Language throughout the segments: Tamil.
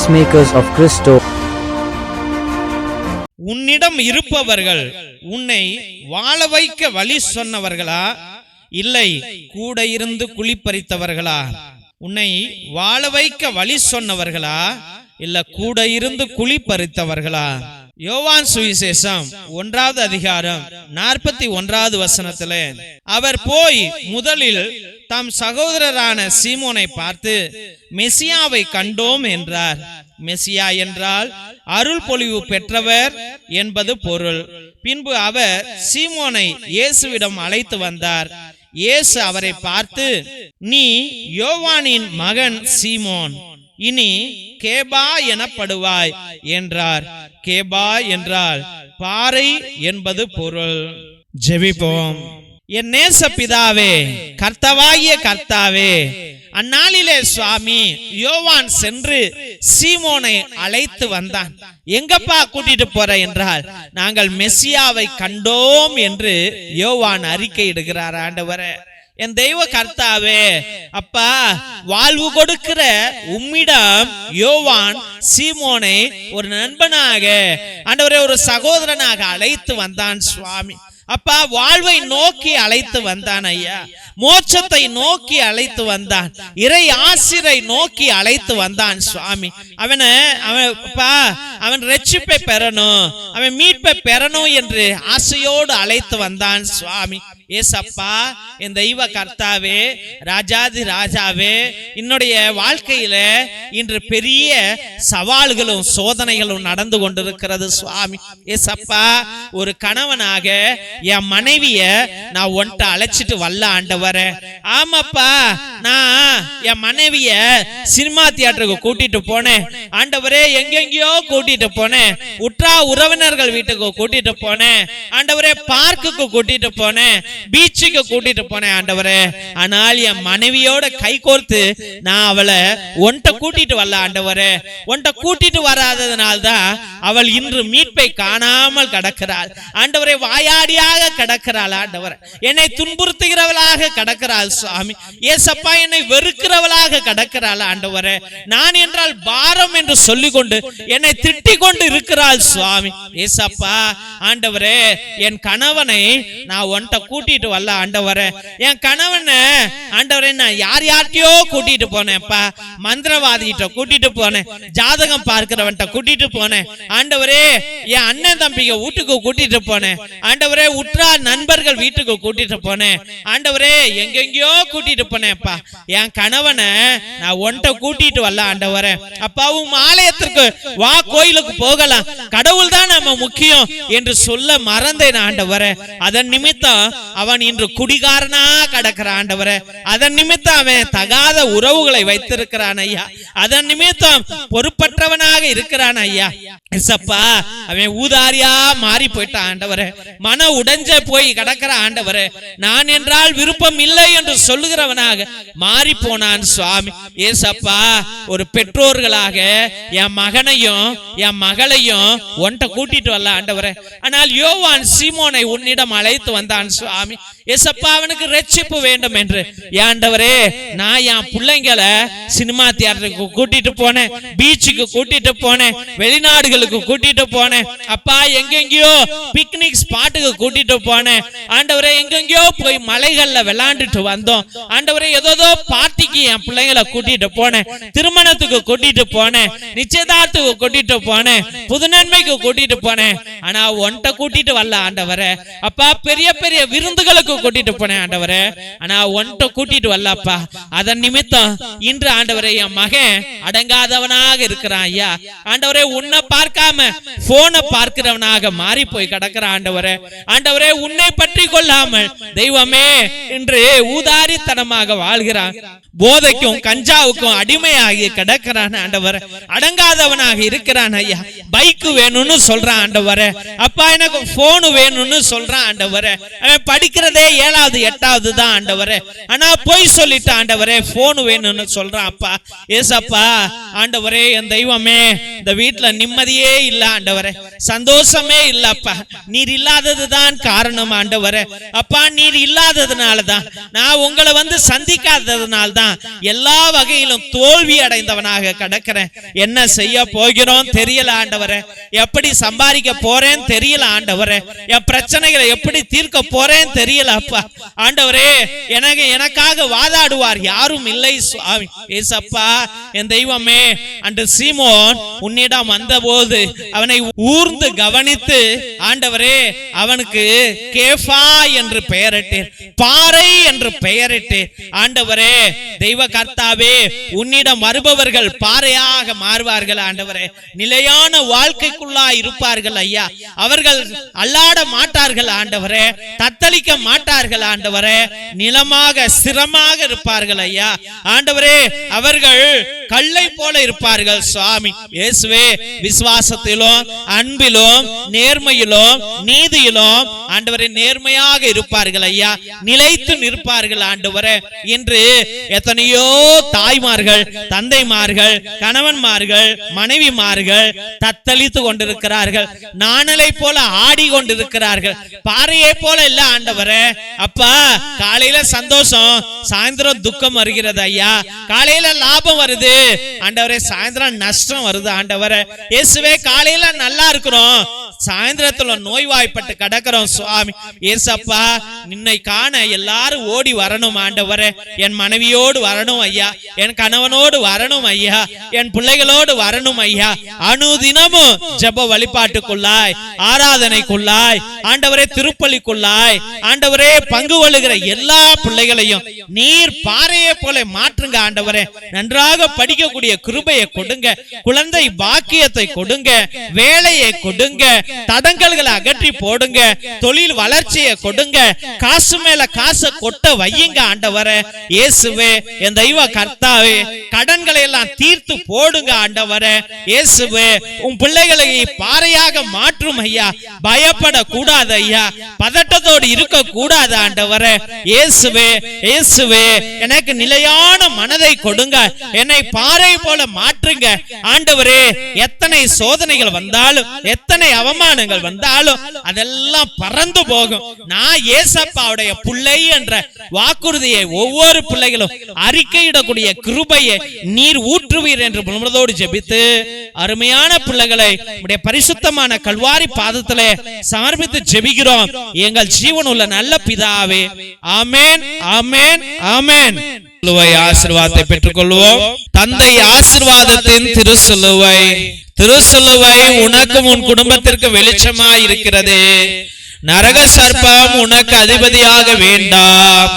peacemakers of Christo. உன்னிடம் இருப்பவர்கள் உன்னை வாழ வைக்க வழி சொன்னவர்களா, இல்லை கூட இருந்து குழிப்பறித்தவர்களா? உன்னை வாழ வைக்க வழி சொன்னவர்களா, இல்ல கூட இருந்து குழிப்பறித்தவர்களா? யோவான் சுவிசேஷம் 1வது அதிகாரம் 41வது வசனத்திலே, அவர் போய் முதலில் தம் சகோதரரான சீமோனை பார்த்து மெசியாவை கண்டோம் என்றார். மெசியா என்றால் அருள் பொழிவு பெற்றவர் என்பது பொருள். பின்பு அவர் சீமோனை இயேசுவிடம் அழைத்து வந்தார். இயேசு அவரை பார்த்து, நீ யோவானின் மகன் சீமோன், இனி கேபா எனப்படுவாய் என்றார். கேபா என்றால் பாறை என்பது பொருள். ஜெபிப்போம். என் நேச பிதாவே, கர்த்தாவாகிய கர்த்தாவே, அந்நாளிலே சுவாமி யோவான் சென்று சீமோனை அழைத்து வந்தான். எங்கப்பா கூட்டிட்டு போற என்றால், நாங்கள் மெசியாவை கண்டோம் என்று யோவான் அறிக்கையிடுகிறார். ஆண்டவரே, என் தெய்வ கர்த்தாவே, அப்பா, வாழ்வு கொடுக்கிற உம்மிடம் யோவான் சீமோனை ஒரு நண்பனாக, ஆண்டவரே, ஒரு சகோதரனாக அழைத்து வந்தான் சுவாமி. அப்பா, வாழ்வை நோக்கி அழைத்து வந்தான் ஐயா, மோட்சத்தை நோக்கி அழைத்து வந்தான், இறை ஆசிரை நோக்கி அழைத்து வந்தான் சுவாமி. அவன் ரட்சிப்பை பெறணும், அவன் மீட்பை பெறணும் என்று ஆசையோடு அழைத்து வந்தான் சுவாமி. ஏசப்பா, என் தெய்வ கர்த்தாவே, ராஜாதி ராஜாவே, என்னுடைய வாழ்க்கையில இன்று பெரிய சவால்களும் சோதனைகளும் நடந்து கொண்டிருக்கிறது சுவாமி. ஏசப்பா, ஒரு கணவனாக என் மனைவிய நான் ஒன்ட்ட அழைச்சிட்டு வரல ஆண்டவரே. ஆமாப்பா, நான் என் மனைவிய சினிமா தியேட்டருக்கு கூட்டிட்டு போனேன் ஆண்டவரே, எங்கெங்கயோ கூட்டிட்டு போனேன், உற்றா உறவினர்கள் வீட்டுக்கு கூட்டிட்டு போனேன் ஆண்டவரே, பார்க்குக்கு கூட்டிட்டு போனேன், பீச்சுக்கு கூட்டிட்டு போனேன் ஆண்டவரே. ஆனால் என் மனைவியோட கை கோர்த்து நான் அவளை ஒன்ட்ட கூட்டிட்டு வரல ஆண்டவரே. ஒன்ட்ட கூட்டிட்டு வராததுனால்தான் அவள் இன்று மீட்பை காணாமல் கிடக்கிறாள் ஆண்டவரே. வாயாடியாக கிடக்கிறாள் ஆண்டவரே. என்னை துன்புறுத்துகிறவளாக கிடக்கிறாள் சுவாமி. ஏசப்பா, என்னை வெறுக்கிறவளாக கிடக்கிறாள் ஆண்டவரே. நான் என்றால் பாரம் என்று சொல்லிக் கொண்டு என்னை திட்டிக் கொண்டு இருக்கிறாள் சுவாமி. ஏசப்பா ஆண்டவரே, என் கணவனை நான் ஒன்ட்ட கூட்டிட்டு வரல ஆண்டவரே. என் கணவனை ஆண்டவரே நான் யார்கிட்டயோ கூட்டிட்டு போனேன்ப்பா. மந்திரவாதிகிட்ட கூட்டிட்டு போனேன், ஜாதகம் பார்க்கிறவன்ட்ட கூட்டிட்டு போனேன் ஆண்டவரே. என் அண்ணன் தம்பிங்க வீட்டுக்கு கூட்டிட்டு போனேன் ஆண்டவரே. உற்றா நண்பர்கள் வீட்டுக்கு கூட்டிட்டு போனேன் ஆண்டவரே. எங்கெங்கயோ கூட்டிட்டு போனேன்ப்பா. என் கணவனை நான் ஒன்ட்ட கூட்டிட்டு வரல ஆண்டவரே. அப்பாவும் ஆலயத்திற்கு வா, கோயிலுக்கு போகலாம், கடவுள் தான் நம்ம முக்கியம் என்று சொல்ல மறந்தேன் ஆண்டவரே. அதன் நிமித்தம் அவன் இன்று குடிகாரனா கிடக்கிறான் ஆண்டவரே. அதன் நிமித்தம் அவன் தகாத உறவுகளை வைத்திருக்கிறான் ஐயா. அதன் நிமித்தம் பொறுப்பற்றவனாக இருக்கிறான் ஐயா. ஏசப்பா, அவன் ஊதாரியா மாறி போயிட்டான் ஆண்டவரே. மன உடைஞ்ச போய் கிடக்கிற ஆண்டவரே. நான் என்றால் விருப்பம் இல்லை என்று சொல்லுகிறவனாக மாறி போனான் சுவாமி. ஏசப்பா, ஒரு பெற்றோர்களாக என் மகனையும் என் மகளையும் ஒன்ட்ட கூட்டிட்டு வரல ஆண்டவரே. ஆனால் யோவான் சீமோனை உன்னிடம் அழைத்து வந்தான் சுவாமி. ஏசப்பா, அவனுக்கு ரட்சிப்பு வேண்டும் என்று ஆண்டவரே. நான் என் பிள்ளைங்களை சினிமா தியேட்டருக்கு கூட்டிட்டு போனேன், பீச்சுக்கு கூட்டிட்டு போனேன், வெளிநாடுகளுக்கு கூட்டிட்டு போனேன் அப்பா. எங்கெங்கயோ பிக்னிக் ஸ்பாட்டுக்கு கூட்டிட்டு போனேன் ஆண்டவரே. எங்கெங்கயோ போய் மலைகள்ல விளையாண்டுட்டு வந்தோம் ஆண்டவரே. ஏதோ பார்ட்டிக்கு என் பிள்ளைங்களை கூட்டிட்டு போனேன், திருமணத்துக்கு கூட்டிட்டு போனேன், நிச்சயதார்த்துக்கு கூட்டிட்டு போனேன், புது நன்மைக்கு கூட்டிட்டு போனேன். ஆனா ஒன்ட்ட கூட்டிட்டு வரல ஆண்டவரே. அப்பா, பெரிய பெரிய விருந்துகளுக்கு கூட்டிட்டு போனேன் ஆண்டவரே. ஆனா ஒன்ட்ட கூட்டிட்டு வரலப்பா. அதன் நிமித்தம் இன்று ஆண்டவரே என் மகன் அடங்காதவனாக இருக்கிறான் ஐயா. ஆண்டவரே, உன்னை பார்க்காம போனை பார்க்கிறவனாக மாறி போய் கிடக்கிறான் ஆண்டவரே. ஆண்டவரே, உன்னை பற்றி கொள்ளாமல் தெய்வமே இன்று ஊதாரித்தனமாக வாழ்கிறான். போதைக்கும் கஞ்சாவுக்கும் அடிமையாகி கிடக்கிறான் ஆண்டவரே. அடங்காதவனாக இருக்கிறான் ஐயா. பைக் வேணும்னு சொல்றான் ஆண்டவரே. அப்பா எனக்கு போன் வேணும்னு சொல்றான் ஆண்டவரே. அவன் படிக்கிறதே 7வது 8வது தான் ஆண்டவரே. ஆனா போய் சொல்லிட்டு ஆண்டவரே போன் வேணும்னு சொல்றான் அப்பா. ஏசப்பா ஆண்டவரே, என் தெய்வமே, இந்த வீட்டுல நிம்மதியே இல்ல ஆண்டவரே, சந்தோஷமே இல்ல அப்பா. நீர் இல்லாததுதான் காரணம் ஆண்டவரே. அப்பா நீர் இல்லாததுனாலதான், நான் உங்களை சந்திக்காததுனால்தான் எல்லா வகையிலும் தோல்வி அடைந்தவனாக கிடக்கிறேன். என்ன செய்ய போகிறோம் தெரியல ஆண்டவரே. எப்படி சம்பாதிக்க போறேன் தெரியல ஆண்டவரே. என் பிரச்சனைகளை எப்படி தீர்க்க போறேன் தெரியல அப்பா. ஆண்டவரே, எனக்காக வாதாடுவார் யாரும் இல்லை சுவாமி. ஏசப்பா என் தெய்வமே, அன்று சீமோன் உன்னிடம் வந்தபோது அவனை ஊர்ந்து கவனித்து ஆண்டவரே அவனுக்கு கேஃபா என்று பெயரிட்டேன், பாறை என்று பெயரிட்டேன். ஆண்டவரே தெய்வ கர்த்தாவே, உன்னிடம் வருபவர்கள் பாறையாக மாறுவார்கள் ஆண்டவரே. நிலையான வாழ்க்கைக்குள்ளா இருப்பார்கள் ஐயா. அவர்கள் அல்லாட மாட்டார்கள் ஆண்டவரே, தத்தளிக்க மாட்டார்கள் ஆண்டவரே. நிலமாக ஸ்திரமாக இருப்பார்கள் ஐயா. ஆண்டவரே அவர்கள் கல்லை போல இருப்பார்கள் சுவாமி. இயேசுவே, விசுவாசத்திலும் அன்பிலும் நேர்மையிலும் நீதியிலும் ஆண்டவரே நேர்மையாக இருப்பார்கள் ஐயா. நிலைத்து நிற்பார்கள் ஆண்டவரே. இன்று எத்தனையோ தாய்மார்கள், தந்தைமார்கள், கணவன்மார்கள், மனைவிமார்கள் தத்தளித்து கொண்டிருக்கிறார்கள். நாணலை போல ஆடி கொண்டிருக்கிறார்கள். பாறையை போல இல்ல ஆண்டவரே. அப்பா காலையில சந்தோஷம், சாயந்தரம் துக்கம் வருகிறது ஐயா. காலையில லாபம் வருது ஆண்டவரே, சாயந்தரம் நஷ்டம் வருது ஆண்டவரே. இயேசுவே, காலையில நல்லா இருக்கிறோம், சாயந்தரத்துல நோய்வாய்ப்பட்டு கிடக்கிறோம் சுவாமி. ஏசப்பா நின்னை காண எல்லாரும் ஓடி வரணும் ஆண்டவரே. என் மனைவியோடு வரணும் ஐயா, என் கணவனோடு வரணும் ஐயா, என் பிள்ளைகளோடு வரணும் ஐயா. அனுதினமும் ஜெப வழிபாட்டுக்குள்ளாய், ஆராதனைக்குள்ளாய் ஆண்டவரே, திருப்பலிக்குள்ளாய் ஆண்டவரே பங்கு கொள்ளுகிற எல்லா பிள்ளைகளையும் நீர் பாறையை போல மாற்றுங்க ஆண்டவரே. நன்றாக படிக்கக்கூடிய கிருபையை கொடுங்க, குழந்தை பாக்கியத்தை கொடுங்க, வேலையை கொடுங்க, தடங்கல்களை அகற்றி போடுங்க, தொழில் வளர்ச்சியை கொடுங்க, காசு மேல காசை கொட்ட வையுங்க ஆண்டவரே. இயேசுவே என் தெய்வ கர்த்தாவே, கடன்களை எல்லாம் தீர்த்து போடுங்க ஆண்டவரே. இயேசுவே, உன் பிள்ளைகளை பாறையாக மாற்றும் ஐயா. பயப்பட கூடாது ஐயா, பதட்டத்தோடு இருக்க கூடாது ஆண்டவரே. இயேசுவே, இயேசுவே, எனக்கு நிலையான மனதை கொடுங்க, என்னை பாறை போல மாற்றுங்க ஆண்டவரே. எத்தனை சோதனைகள் வந்தாலும், எத்தனை அவமானங்கள் வந்தாலும் அதெல்லாம் பறந்து போகும். நான் ஏசப்பாவுடைய பிள்ளை என்ற வாக்குறுதியை ஒவ்வொரு பிள்ளைகளும் அறிக்கையிடக்கூடிய கிருபையை நீர் ஊற்றுவீர் என்று முழுவதோடு ஜெபித்து அருமையான பிள்ளைகளை உடைய பரிசுத்தமான கல்வாரி பாதத்திலே சமர்ப்பித்து ஜெபிக்கிறோம் எங்கள் ஜீவனுள்ள நல்ல பிதாவே. ஆமென், ஆமென், ஆமென். ஆசீர்வாதத்தை பெற்றுக் கொள்வோம். தந்தை ஆசீர்வாதத்தின் திருசிலுவை, திருசிலுவை உனக்கும் உன் குடும்பத்திற்கு வெளிச்சமாய் இருக்கிறது. நரக சர்ப்பம் உனக்கு அதிபதியாக வேண்டாம்.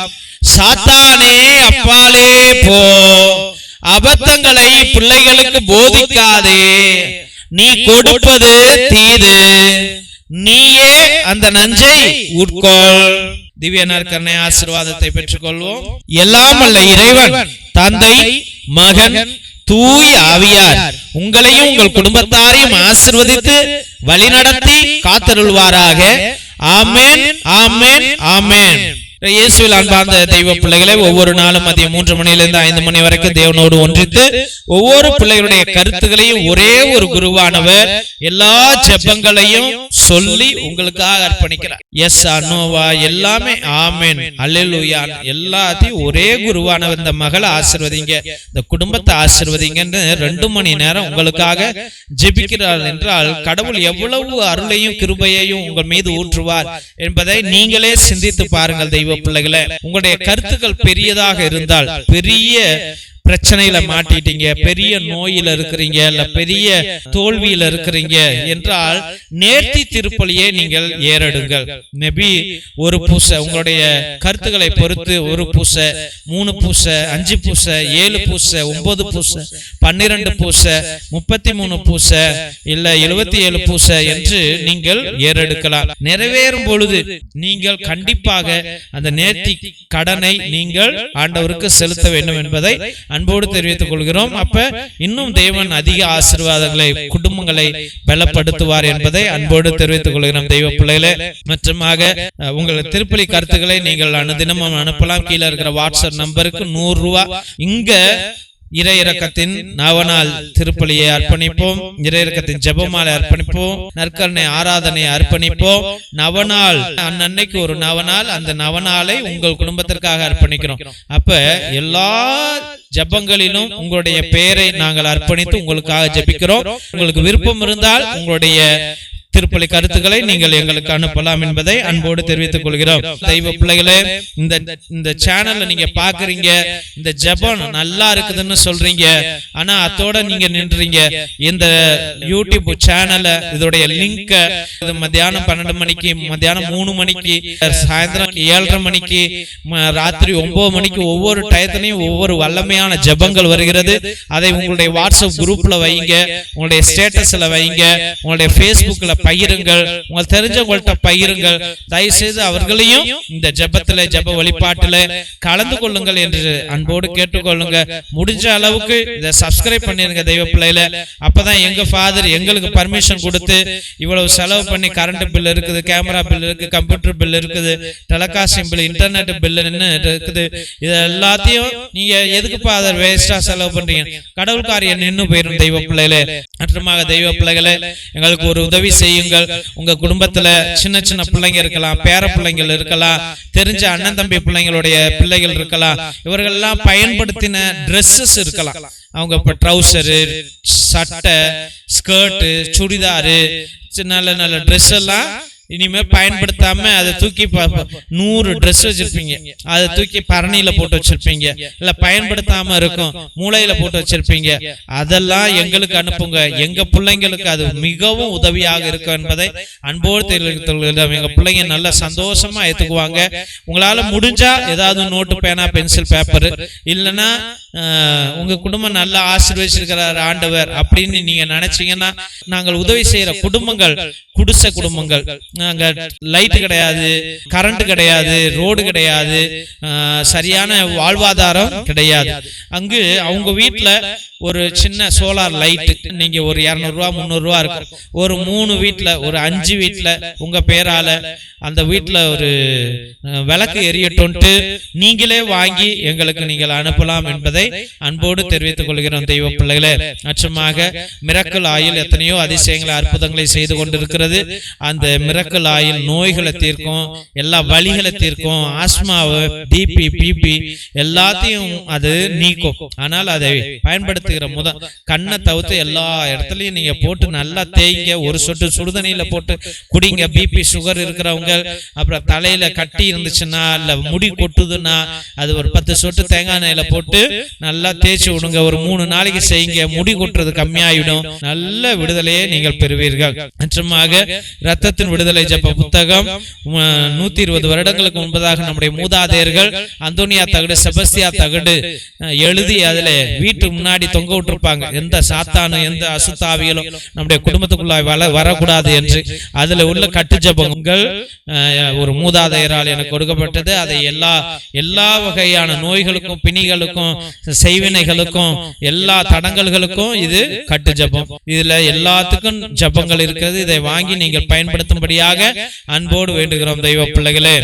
சாத்தானே அப்பாலே போ. அபத்தங்களை பிள்ளைகளுக்கு போதிக்காதே. நீ கொடுப்பது தீது, நீயே அந்த நஞ்சை உட்கொள். திவ்ய நற்கருணை ஆசீர்வாதத்தை பெற்றுக் கொள்வோம். எல்லாம் அல்ல இறைவன் தந்தை, மகன், தூய ஆவியார் உங்களையும் உங்கள் குடும்பத்தாரையும் ஆசீர்வதித்து வழிநடத்தி காத்தருள்வாராக. ஆமென், ஆமென், ஆமென். இயேசுவில் அன்பார்ந்த தெய்வ பிள்ளைகளை, ஒவ்வொரு நாளும் மதியம் 3 மணியிலிருந்து 5 மணி வரைக்கும் தேவனோடு ஒன்றித்து ஒவ்வொரு பிள்ளைகளுடைய கருத்துக்களையும் ஒரே ஒரு குருவானவர் எல்லா ஜெபங்களையும் சொல்லி உங்களுக்காக அர்ப்பணிக்கிறார். எஸ் அனோவா எல்லாமே ஆமென் அல்லேலூயா எல்லாத்தையும் ஒரே குருவானவர் இந்த மகளை ஆசீர்வதிங்க, இந்த குடும்பத்தை ஆசீர்வதிங்கன்னு 2 மணி நேரம் உங்களுக்காக ஜெபிக்கிறார் என்றால் கடவுள் எவ்வளவு அருளையும் கிருபையையும் உங்கள் மீது ஊற்றுவார் என்பதை நீங்களே சிந்தித்து பாருங்கள். தெய்வ பிள்ளைகளே, உங்களுடைய கருத்துக்கள் பெரியதாக இருந்தால், பெரிய பிரச்சனையில மாட்டிட்டீங்க, பெரிய நோயில இருக்கிறீங்க, இல்ல பெரிய தோல்வியில இருக்கிறீங்க என்றால் நேர்த்தி திருப்பலியை நீங்கள் ஏறெடுங்கள். நபி ஒரு பூசை, உங்களுடைய கருத்துக்களை பொறுத்து 1 பூசை, 3 பூசை, 5 பூசை, 7 பூசை, 9 பூசை, 12 பூசை, 33 பூசை, இல்ல 77 பூசை என்று நீங்கள் ஏறெடுக்கலாம். நிறைவேறும் பொழுது நீங்கள் கண்டிப்பாக அந்த நேர்த்தி கடனை நீங்கள் ஆண்டவருக்கு செலுத்த வேண்டும் என்பதை அன்போடு தெரிவித்துக் கொள்கிறோம். அப்ப இன்னும் தேவன் அதிக ஆசீர்வாதங்களை குடும்பங்களை பலப்படுத்துவார் என்பதை அன்போடு தெரிவித்துக் கொள்கிறோம் தெய்வ பிள்ளைகளே. மற்றமாக உங்கள் திருப்பலி கருத்துக்களை நீங்கள் அனுதினமும் அனுப்பலாம். கீழே இருக்கிற வாட்ஸ்அப் நம்பருக்கு 100 ரூபாய். இங்க இறை இரக்கத்தின் நவநாள் திருப்பலியை அர்ப்பணிப்போம், இறை இரக்கத்தின் ஜெபமாலை அர்ப்பணிப்போம், நற்கருணை ஆராதனை அர்ப்பணிப்போம். நவநாள் அன்னைக்கு ஒரு நவநாள், அந்த நவநாளை உங்கள் குடும்பத்திற்காக அர்ப்பணிக்கிறோம். அப்ப எல்லா ஜெபங்களிலும் உங்களுடைய பெயரை நாங்கள் அர்ப்பணித்து உங்களுக்காக ஜெபிக்கிறோம். உங்களுக்கு விருப்பம் இருந்தால் உங்களுடைய திருப்பலி கருத்துக்களை நீங்கள் எங்களுக்கு அனுப்பலாம் என்பதை அன்போடு தெரிவித்துக் கொள்கிறோம். தெய்வ பிள்ளைகளே, இந்த சேனல்ல நீங்க பாக்குறீங்க, இந்த ஜெபம் நல்லா இருக்குதுன்னு சொல்றீங்க, ஆனா அதோட நீங்க நின்றீங்க. இந்த யூடியூப் சேனல்ல இதோடைய லிங்க் மத்தியானம் 12 மணிக்கு, மத்தியானம் 3 மணிக்கு, சாயந்தரம் 7:30 மணிக்கு, ராத்திரி 9 மணிக்கு ஒவ்வொரு டயத்திலையும் ஒவ்வொரு வல்லமையான ஜெபங்கள் வருகிறது. அதை உங்களுடைய வாட்ஸ்அப் குரூப்ல வைங்க, உங்களுடைய ஸ்டேட்டஸ்ல வைங்க, உங்களுடைய பேஸ்புக்ல பகிருங்கள், உங்களுக்கு தெரிஞ்சவங்கள்ட்ட பகிருங்கள். தயவு செய்து அவர்களையும் இந்த ஜெபத்துல ஜெப வழிபாட்டுல கலந்து கொள்ளுங்கள் என்று அன்போடு கேட்டுக்கொள்ளுங்க. முடிஞ்ச அளவுக்கு இதை சப்ஸ்கிரைப் பண்ணிருங்க தெய்வ பிள்ளையில. அப்பதான் எங்க ஃபாதர் எங்களுக்கு பர்மிஷன் கொடுத்து இவ்வளவு செலவு பண்ணி கரண்ட் பில் இருக்குது, கேமரா பில் இருக்கு, கம்ப்யூட்டர் பில் இருக்குது, டெலிகாஸ்டிங் பில், இன்டர்நெட் பில் இருக்குது. இது எல்லாத்தையும் நீங்க எதுக்கு ஃபாதர் வேஸ்டா செலவு பண்றீங்க? கடவுள் காரியம் நின்னு போயிடும் தெய்வ பிள்ளைகளே. மற்றமாக தெய்வ பிள்ளைகளே, எங்களுக்கு ஒரு உதவி செய்யுங்கள். உங்க குடும்பத்துல சின்ன சின்ன பிள்ளைங்க இருக்கலாம், பேர பிள்ளைங்கள் இருக்கலாம், தெரிஞ்ச அண்ணன் தம்பி பிள்ளைங்களுடைய பிள்ளைகள் இருக்கலாம். இவர்கள் எல்லாம் பயன்படுத்தின ட்ரெஸ்ஸஸ் இருக்கலாம். அவங்க இப்ப ட்ரௌசரு, சட்டை, ஸ்கர்ட், சுடிதாரு, நல்ல நல்ல ட்ரெஸ் எல்லாம் இனிமே பயன்படுத்தாம அதை தூக்கி 100 ட்ரெஸ் வச்சிருப்பீங்க, அதை தூக்கி பரணியில போட்டு வச்சிருப்பீங்க, இல்ல பயன்படுத்தாம இருக்கும் மூளையில போட்டு வச்சிருப்பீங்க. அதெல்லாம் எங்களுக்கு அனுப்புங்க, எங்க பிள்ளைங்களுக்கு அது மிகவும் உதவியாக இருக்கும் என்பதை அன்போடு தெரிவித்துள்ளோம். எங்க பிள்ளைங்க நல்ல சந்தோஷமா ஏத்துக்குவாங்க. உங்களால முடிஞ்சா ஏதாவது நோட்டு, பேனா, பென்சில், பேப்பர், இல்லைன்னா உங்க குடும்பம் நல்லா ஆசீர்வதிச்சிருக்கிறார் ஆண்டவர் அப்படின்னு நீங்க நினைச்சீங்கன்னா, நாங்கள் உதவி செய்யற குடும்பங்கள் குடிசை குடும்பங்கள், அங்க லைட் கிடையாது, கரண்ட் கிடையாது, ரோடு கிடையாது, சரியான வாழ்வாதாரம் கிடையாது. அங்கு அவங்க வீட்டுல ஒரு சின்ன சோலார் லைட் நீங்க ஒரு 200 ரூபா 300 ரூபா இருக்கும். ஒரு 3 வீட்டுல, ஒரு 5 வீட்டுல உங்க பேரால அந்த வீட்டுல ஒரு விளக்கு எரியட்டோன்ட்டு நீங்களே வாங்கி எங்களுக்கு நீங்கள் அனுப்பலாம் என்பதை அன்போடு தெரிவித்துக் கொள்கிறோம் தெய்வ பிள்ளைகளே. மற்றமாக மிரக்கல் ஆயில் எத்தனையோ அதிசயங்களை அற்புதங்களை செய்து கொண்டிருக்கிறது. அந்த மிரக்கல் ஆயில் நோய்களை தீர்க்கும், எல்லா வலிகளை தீர்க்கும், ஆஸ்மாவை, பிபி, பிபி எல்லாத்தையும் அது நீக்கும். ஆனால் அதை பயன்படுத்துகிற கண்ணை தவிர்த்து எல்லா இடத்துலயும் நீங்க போட்டு நல்லா தேய்ங்க. ஒரு சொட்டு சுடுதண்ணியில போட்டு குடிங்க. பிபி, சுகர் இருக்கிறவங்க, அப்புறம் தலையில கட்டி இருந்துச்சுன்னா, இல்ல முடி கொட்டுதுன்னா, அது ஒரு 10 சொட்டு தேங்காய் எண்ணெயில போட்டு நல்லா தேய்ச்சி விடுங்க. ஒரு 3 நாளைக்கு செய்யுங்க. முடி கொட்டுறது கம்மியாயிடும். நல்ல விடுதலையை நீங்கள் பெறுவீர்கள். மற்றமாக இரத்தத்தின் விடுதலை ஜெப புத்தகம் 120 வருடங்களுக்கு முன்பதாக நம்முடைய மூதாதையர்கள் அந்தோனியா தகடு, செபஸ்தியா தகடு எழுதி அதுல வீட்டு முன்னாடி தொங்க விட்டுருப்பாங்க. எந்த சாத்தானும் எந்த அசுத்தாவிகளும் நம்முடைய குடும்பத்துக்குள்ளாய் வரக்கூடாது என்று. அதுல உள்ள கட்டு ஜெபங்கள் ஒரு மூதாதையரால் எனக்கு கொடுக்கப்பட்டது. அதை எல்லா வகையான நோய்களுக்கும், பிணிகளுக்கும், செய்வினைகளுக்கும், எல்லா தடங்கல்களுக்கும் இது கட்டு ஜெபம். இதுல எல்லாத்துக்கும் ஜெபங்கள் இருக்கிறது. இதை வாங்கி நீங்கள் பயன்படுத்தும்படியாக அன்போடு வேண்டுகிறோம் தெய்வ பிள்ளைகளே.